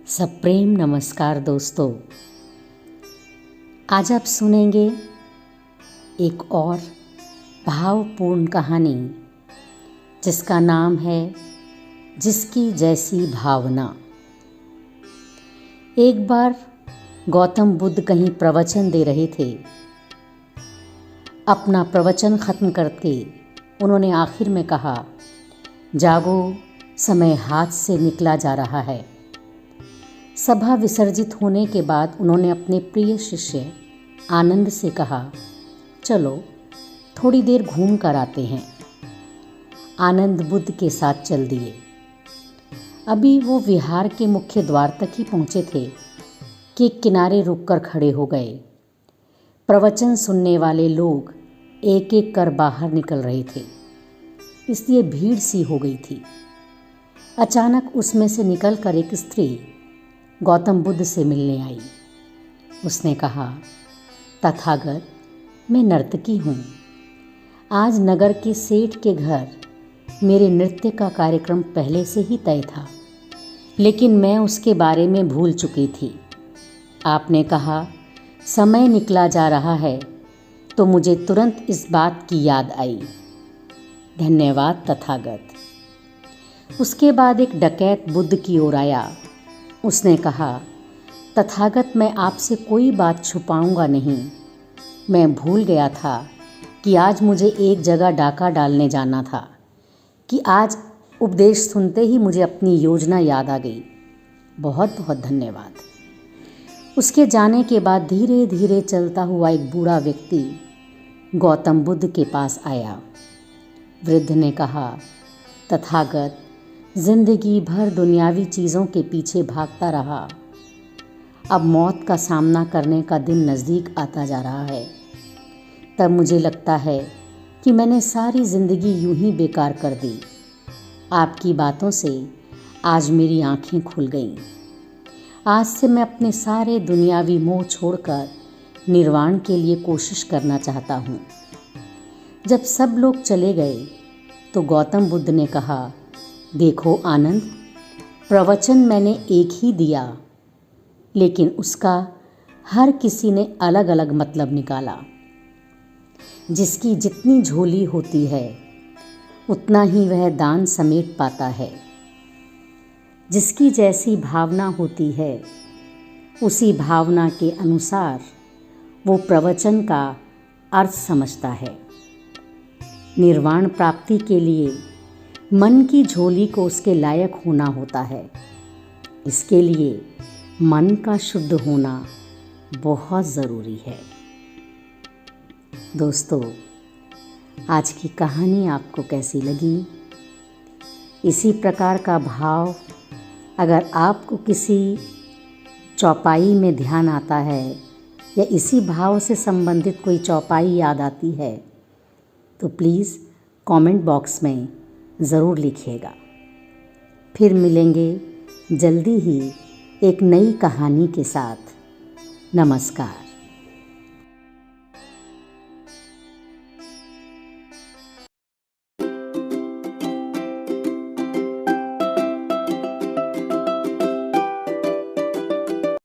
सप्रेम नमस्कार दोस्तों। आज आप सुनेंगे एक और भावपूर्ण कहानी जिसका नाम है जिसकी जैसी भावना। एक बार गौतम बुद्ध कहीं प्रवचन दे रहे थे। अपना प्रवचन ख़त्म करके उन्होंने आखिर में कहा, जागो, समय हाथ से निकला जा रहा है। सभा विसर्जित होने के बाद उन्होंने अपने प्रिय शिष्य आनंद से कहा, चलो थोड़ी देर घूम कर आते हैं। आनंद बुद्ध के साथ चल दिए। अभी वो विहार के मुख्य द्वार तक ही पहुँचे थे कि किनारे रुककर खड़े हो गए। प्रवचन सुनने वाले लोग एक एक कर बाहर निकल रहे थे, इसलिए भीड़ सी हो गई थी। अचानक उसमें से निकलकर एक स्त्री गौतम बुद्ध से मिलने आई। उसने कहा, तथागत, मैं नर्तकी हूँ। आज नगर के सेठ के घर मेरे नृत्य का कार्यक्रम पहले से ही तय था, लेकिन मैं उसके बारे में भूल चुकी थी। आपने कहा समय निकला जा रहा है तो मुझे तुरंत इस बात की याद आई। धन्यवाद तथागत। उसके बाद एक डकैत बुद्ध की ओर आया। उसने कहा, तथागत, मैं आपसे कोई बात छुपाऊंगा नहीं। मैं भूल गया था कि आज मुझे एक जगह डाका डालने जाना था कि आज उपदेश सुनते ही मुझे अपनी योजना याद आ गई। बहुत बहुत धन्यवाद। उसके जाने के बाद धीरे धीरे चलता हुआ एक बूढ़ा व्यक्ति गौतम बुद्ध के पास आया। वृद्ध ने कहा, तथागत, जिंदगी भर दुनियावी चीज़ों के पीछे भागता रहा। अब मौत का सामना करने का दिन नज़दीक आता जा रहा है। तब मुझे लगता है कि मैंने सारी ज़िंदगी यूं ही बेकार कर दी। आपकी बातों से आज मेरी आंखें खुल गईं। आज से मैं अपने सारे दुनियावी मोह छोड़कर निर्वाण के लिए कोशिश करना चाहता हूँ। जब सब लोग चले गए तो गौतम बुद्ध ने कहा, देखो आनंद, प्रवचन मैंने एक ही दिया, लेकिन उसका हर किसी ने अलग अलग मतलब निकाला। जिसकी जितनी झोली होती है उतना ही वह दान समेट पाता है। जिसकी जैसी भावना होती है उसी भावना के अनुसार वो प्रवचन का अर्थ समझता है। निर्वाण प्राप्ति के लिए मन की झोली को उसके लायक होना होता है। इसके लिए मन का शुद्ध होना बहुत ज़रूरी है। दोस्तों, आज की कहानी आपको कैसी लगी? इसी प्रकार का भाव अगर आपको किसी चौपाई में ध्यान आता है या इसी भाव से संबंधित कोई चौपाई याद आती है तो प्लीज़ कमेंट बॉक्स में ज़रूर लिखिएगा। फिर मिलेंगे जल्दी ही एक नई कहानी के साथ। नमस्कार।